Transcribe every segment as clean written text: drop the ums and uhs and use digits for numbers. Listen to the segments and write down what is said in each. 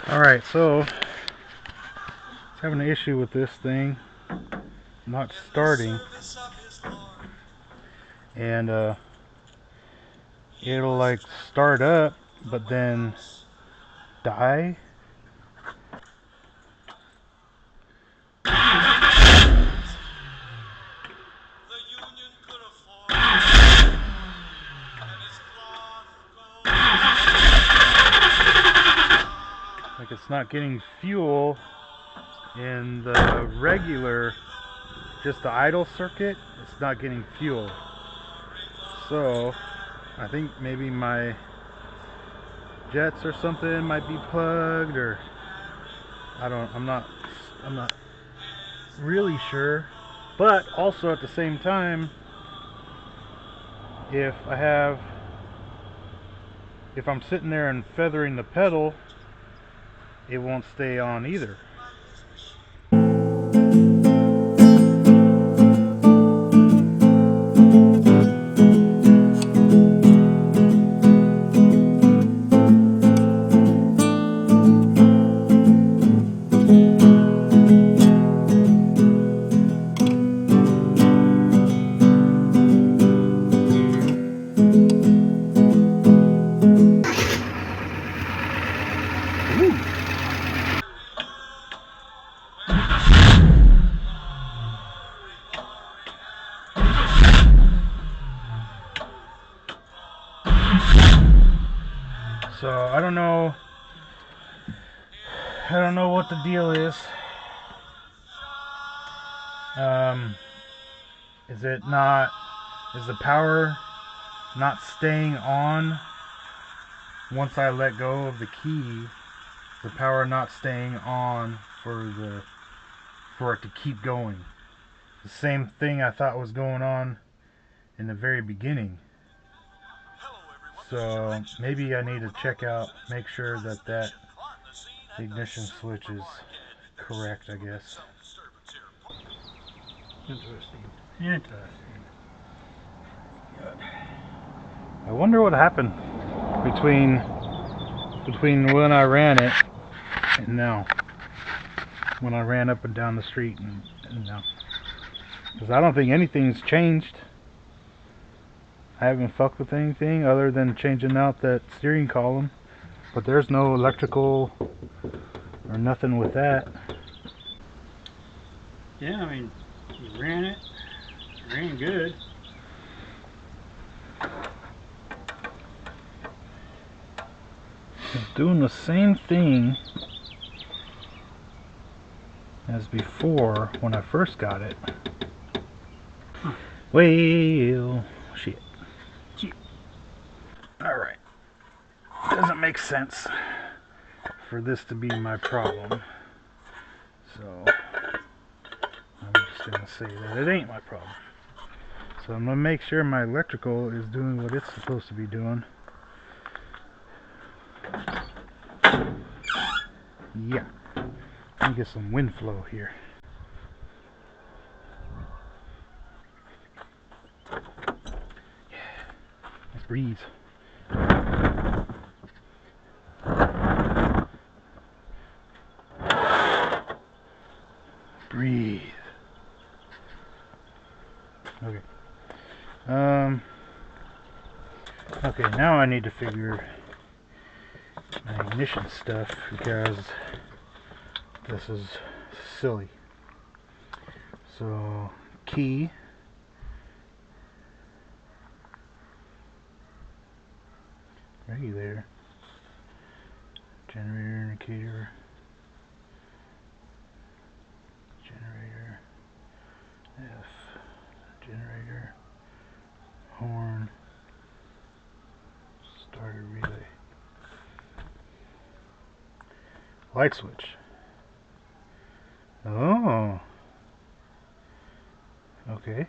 Alright, so I was having an issue with this thing not starting, and it'll like start up but then die. Like it's not getting fuel in the regular, just the idle circuit. It's not getting fuel. So I think maybe my jets or something might be plugged, or I'm not really sure. But also at the same time, if I'm sitting there and feathering the pedal, it won't stay on either. So I don't know what the deal is. Is the power not staying on once I let go of the key? The power not staying on for it to keep going. The same thing I thought was going on in the very beginning. So maybe I need to make sure that ignition switch is correct, I guess. Interesting. I wonder what happened between when I ran it and now. When I ran up and down the street and now. Because I don't think anything's changed. I haven't fucked with anything other than changing out that steering column. But there's no electrical or nothing with that. Yeah, I mean, you ran it ran good. It's doing the same thing as before when I first got it. Well, shit. Alright. Doesn't make sense for this to be my problem. So I'm just going to say that it ain't my problem. So I'm going to make sure my electrical is doing what it's supposed to be doing. Yeah. Let me get some wind flow here. Yeah. Nice breeze. Breathe. Okay. Okay, now I need to figure my ignition stuff because this is silly. So, key. Regulator. Generator indicator. Generator. F. Generator. Horn. Starter relay. Light switch. Oh. Okay.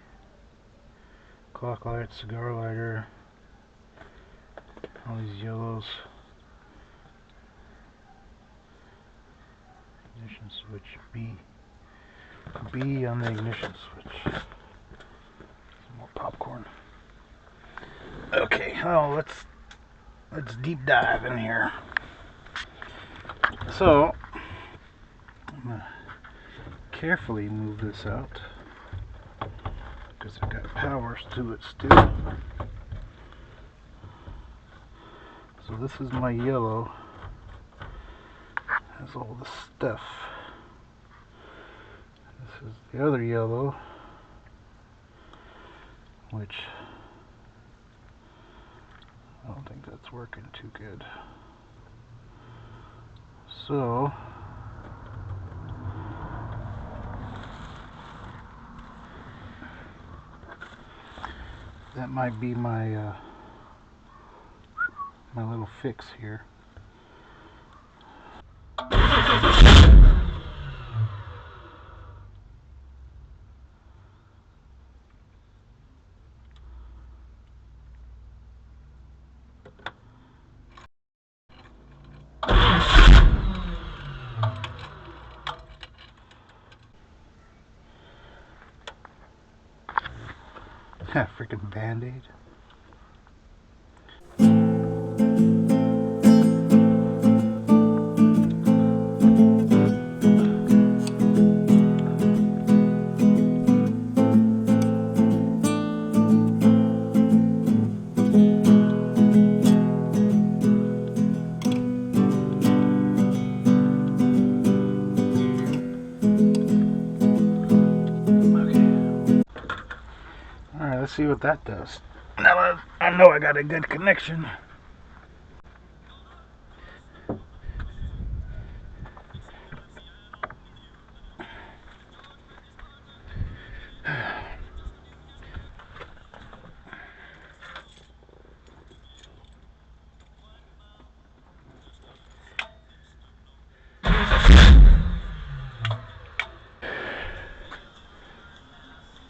Clock light, cigar lighter. All these yellows. Ignition switch B. B on the ignition switch. Some more popcorn. Okay, well let's deep dive in here. So I'm gonna carefully move this out because I've got powers to it still. So this is my yellow. Has all the stuff. This is the other yellow, which I don't think that's working too good. So that might be my my little fix here. Freaking Band-Aid. Alright, let's see what that does. Now I know I got a good connection.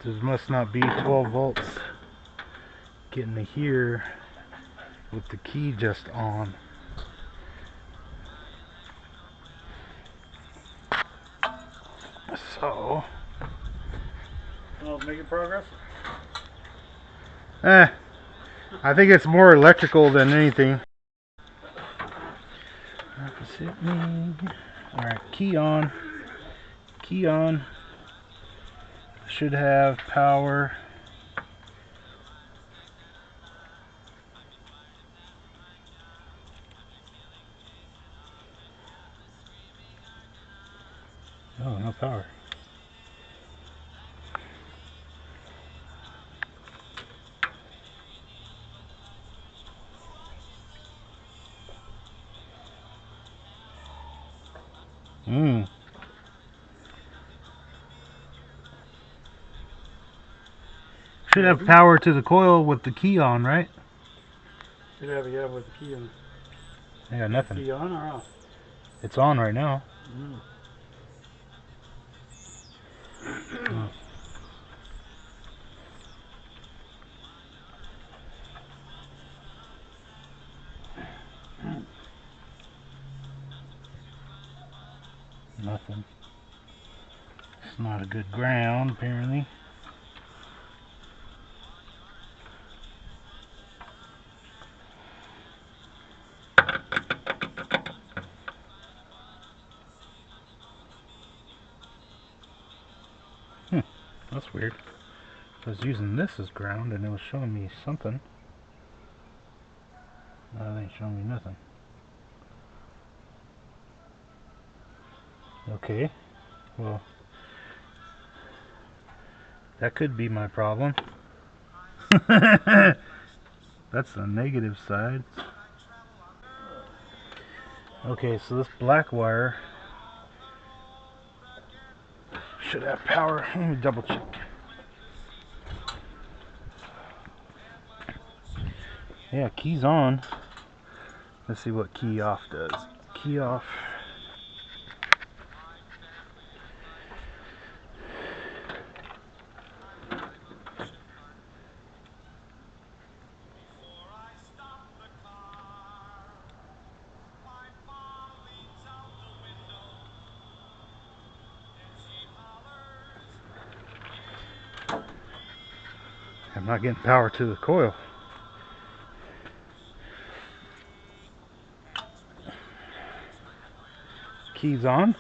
This must not be 12 volts getting to here with the key just on. So, Making progress? I think it's more electrical than anything. Alright, key on. Key on. Should have power. Oh, no power. Should have power to the coil with the key on, right? Should have, yeah, with the key on. I got nothing. Key on or off? It's on right now. Nothing. It's not a good ground, apparently. That's weird. I was using this as ground and it was showing me something. Now it ain't showing me nothing. Okay. Well, that could be my problem. That's the negative side. Okay, so this black wire should have power. Let me double check. Yeah, key's on. Let's see what key off does. Key off. I'm not getting power to the coil. Keys on.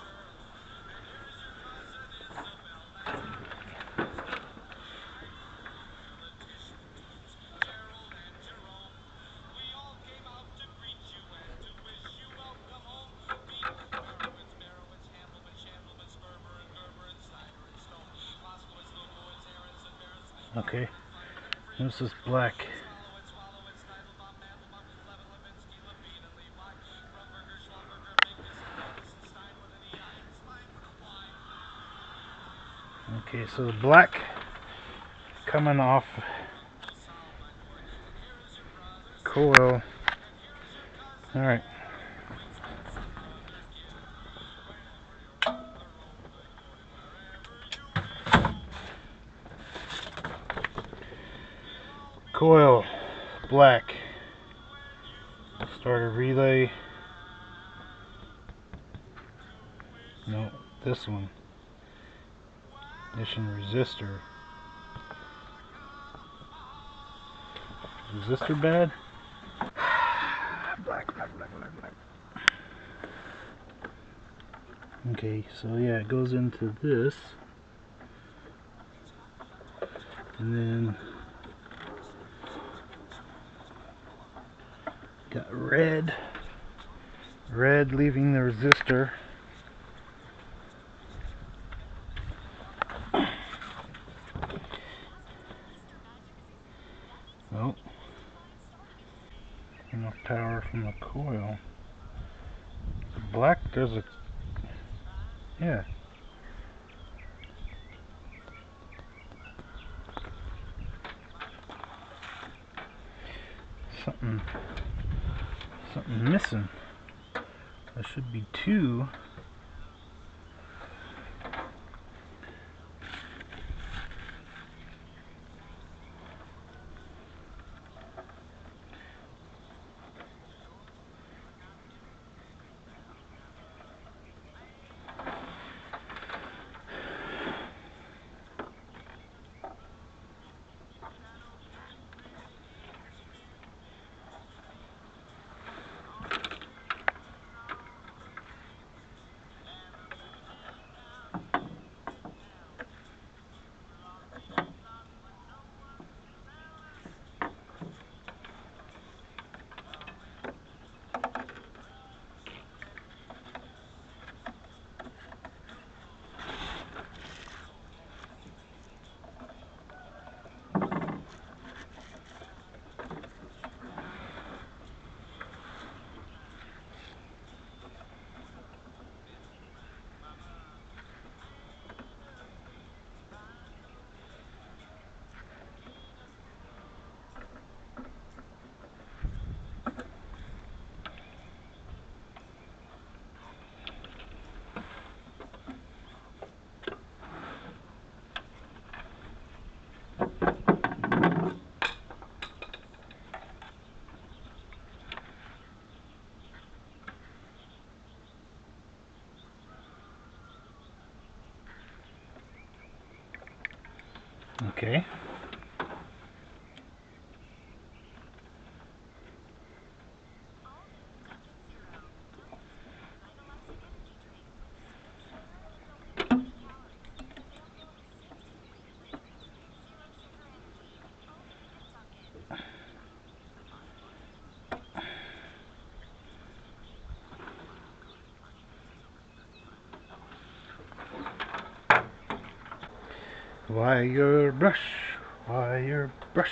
Okay, this is black. Okay, so the black coming off coil. Alright. Coil, black. Starter relay. No, this one. Ignition resistor. Resistor bad? Black, black, black, black, black. Okay, so yeah, it goes into this. And then got red. Red leaving the resistor. Oh. Enough power from the coil. Black, there's a... Yeah. Something missing. There should be two. Okay. Wire brush, wire brush.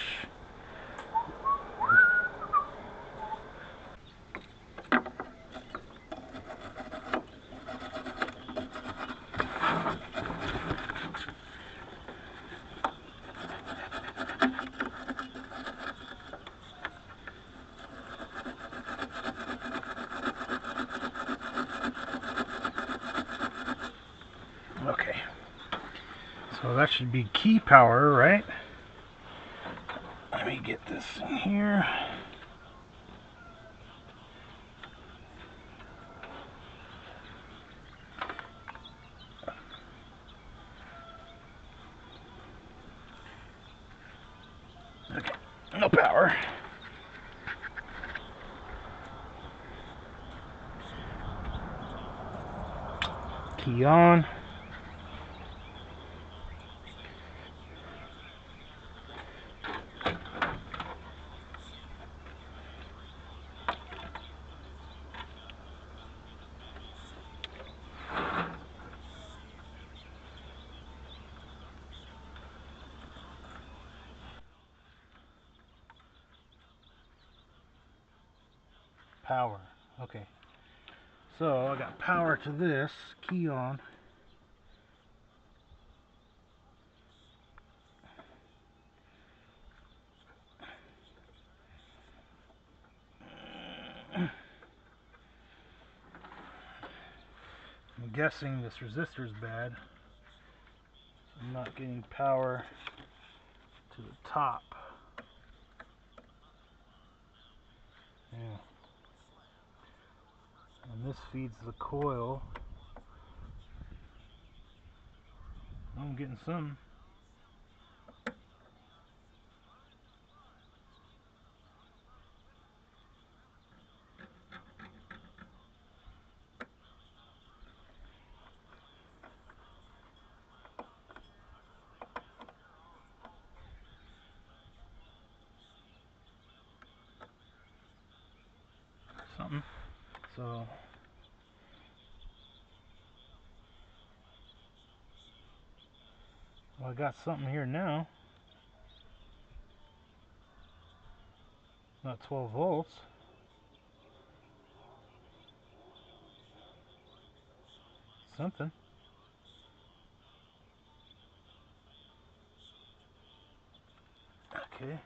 Okay, so that should be key power, right? Let me get this in here. Okay, no power. Key on. Power. Okay. So I got power to this. Key on. I'm guessing this resistor is bad. So I'm not getting power to the top. Yeah. And this feeds the coil. I'm getting some. Something. So well, I got something here now. Not 12 volts. Something. Okay.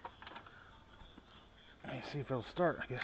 Let me see if it'll start, I guess.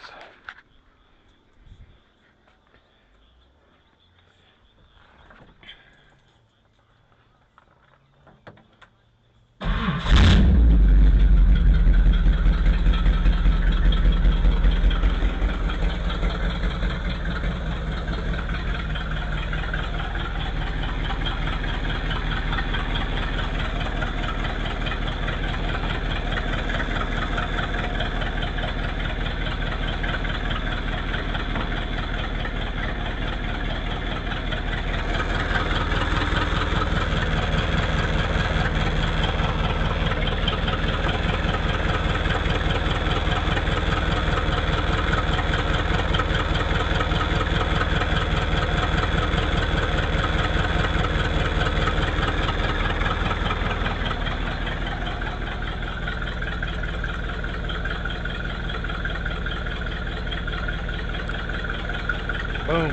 Boom.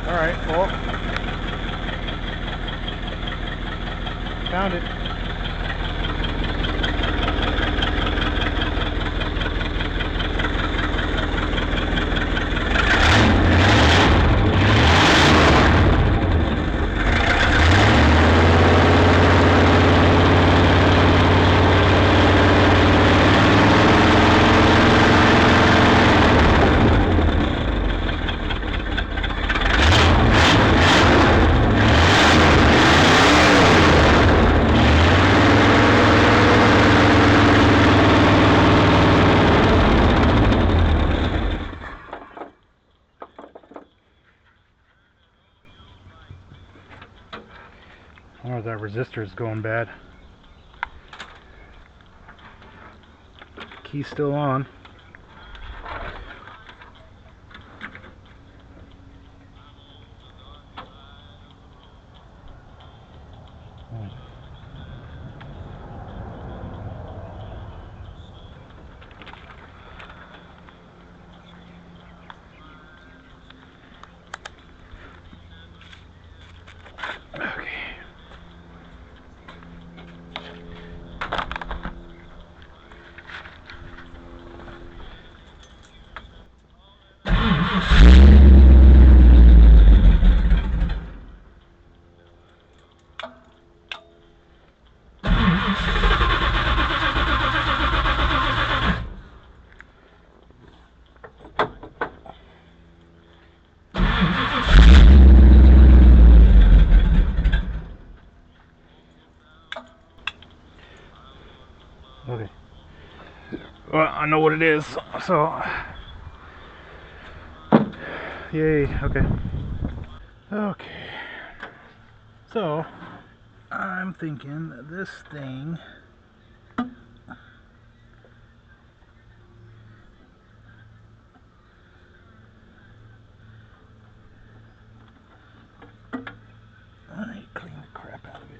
Alright, well, found it. I wonder if that resistor is going bad. Key's still on. Okay. Well, I know what it is, so yay. Okay. Okay. So, I'm thinking this thing I clean the crap out of it.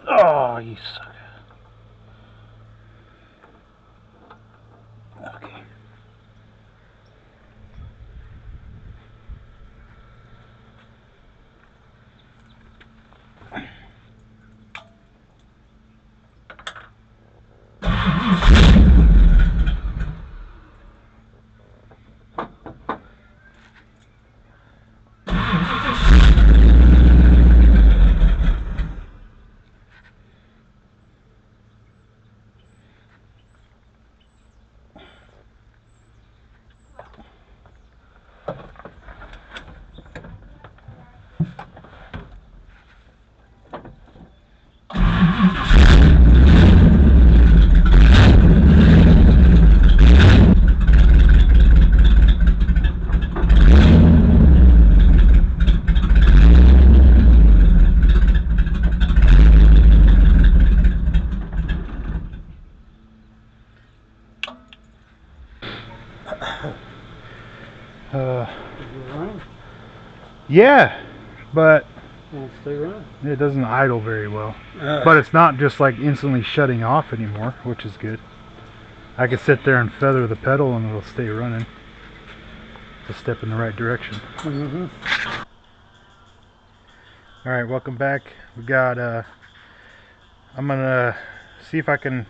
Oh, you sucker. Okay. Is it running? Yeah, but Won't stay running. it doesn't idle very well. But it's not just like instantly shutting off anymore, which is good. I can sit there and feather the pedal and it'll stay running. It's a step in the right direction. Mm-hmm. Alright, welcome back. We got, I'm gonna see if I can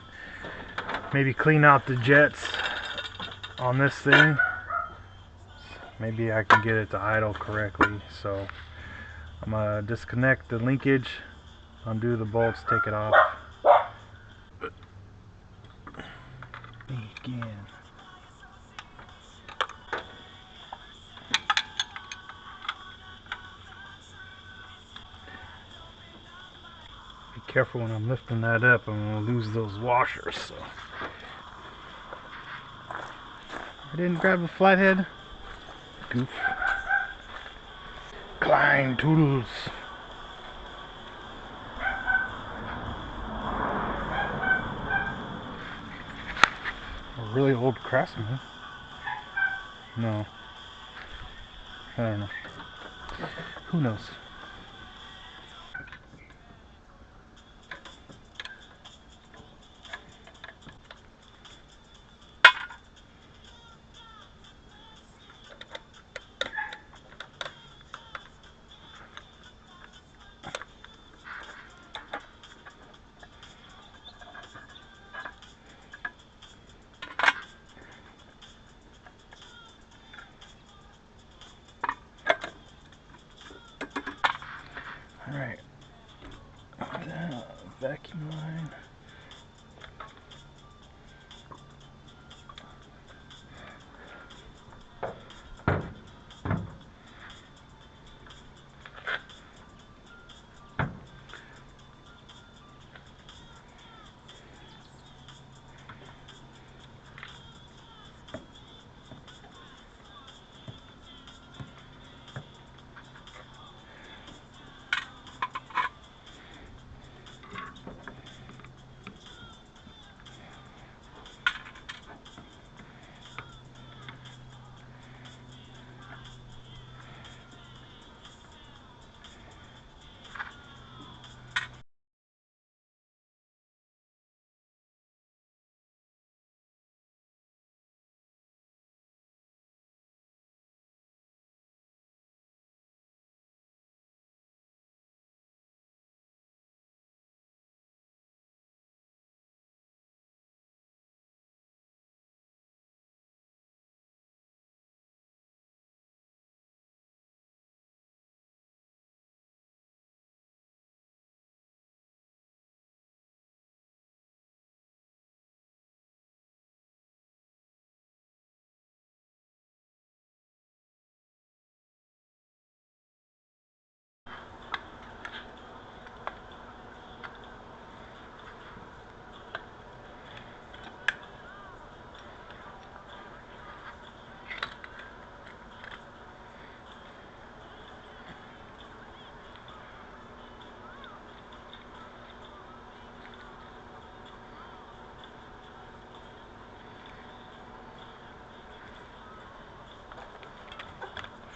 maybe clean out the jets on this thing. Maybe I can get it to idle correctly. So I'm gonna disconnect the linkage, undo the bolts, take it off. Again. Be careful when I'm lifting that up, I'm gonna lose those washers. So I didn't grab a flathead. Goof. Klein tools. A really old Craftsman. No. I don't know. Who knows?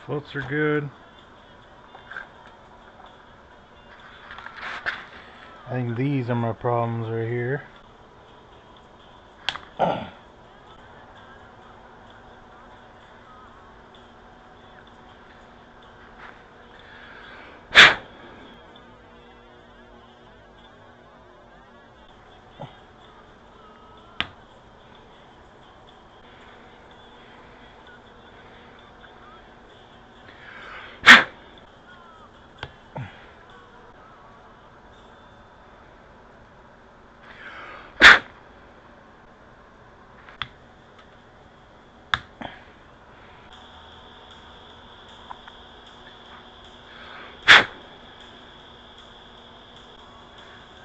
Floats are good. I think these are my problems right here.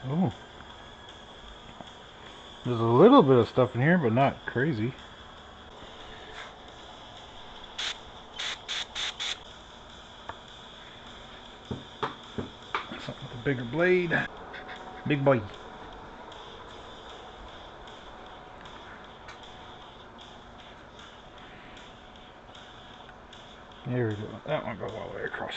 Oh, there's a little bit of stuff in here, but not crazy. Something with a bigger blade. Big boy. There we go. That one goes all the way across.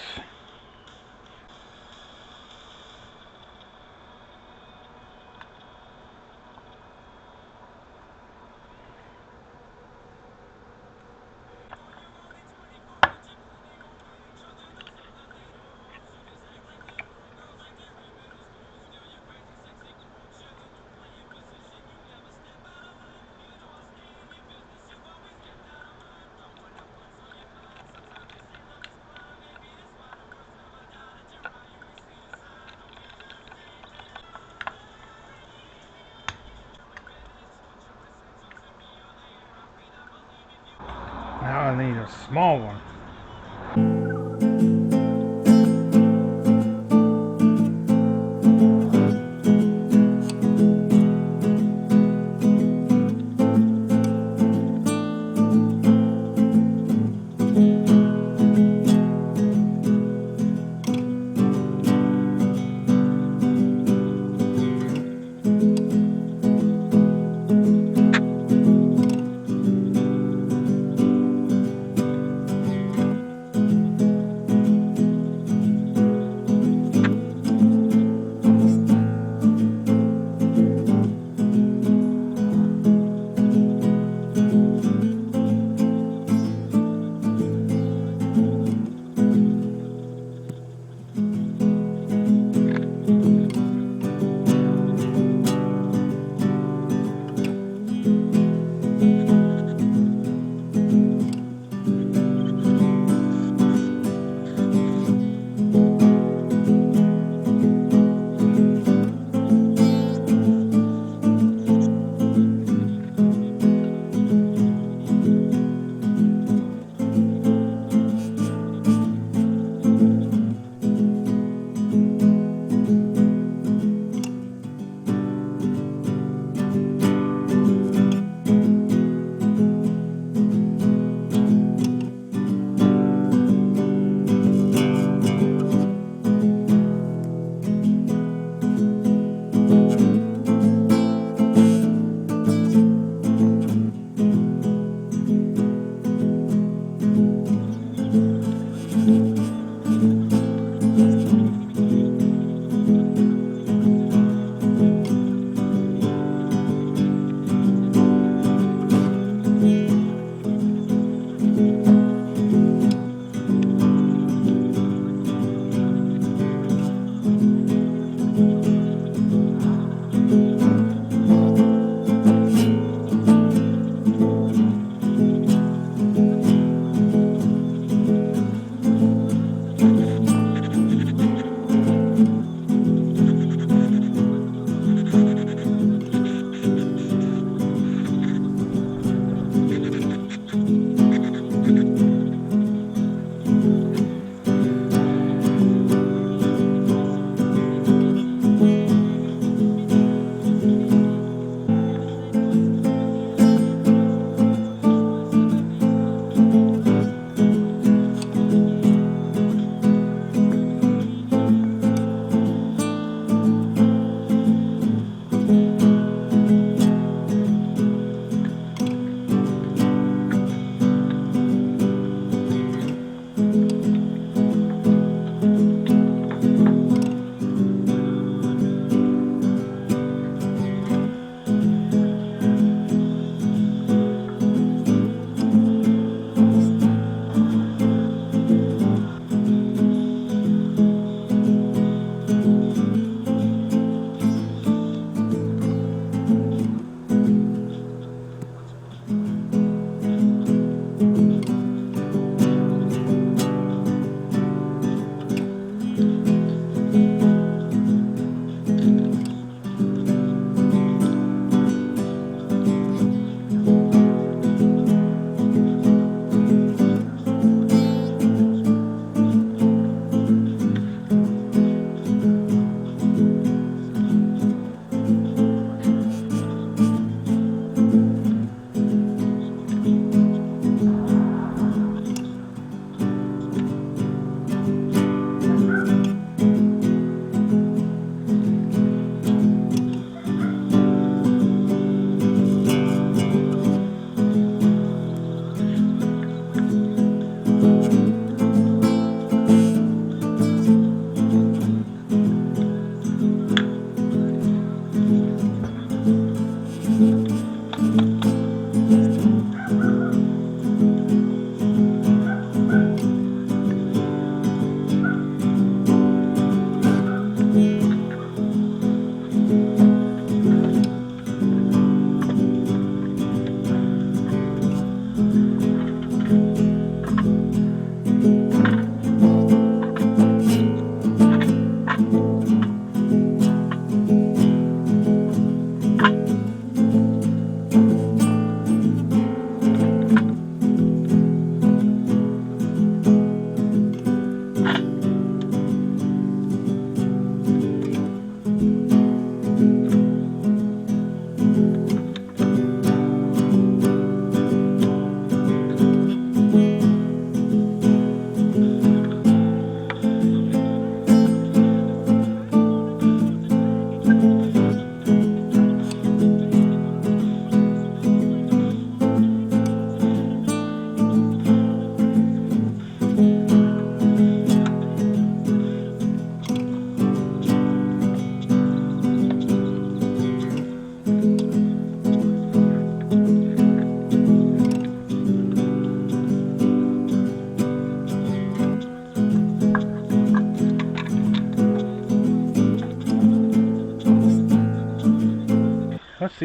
Now I need a small one.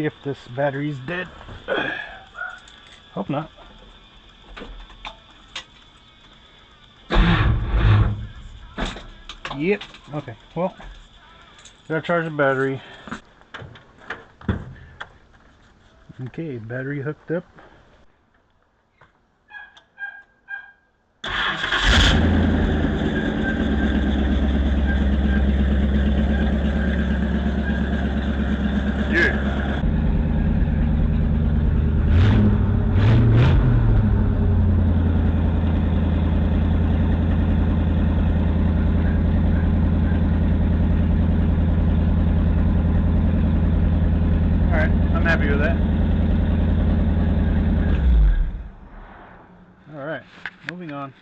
see if this battery's dead. Hope not. Yep. Okay. Well, gotta charge the battery. Okay, battery hooked up. Yeah. Alright, I'm happy with that. Alright, moving on.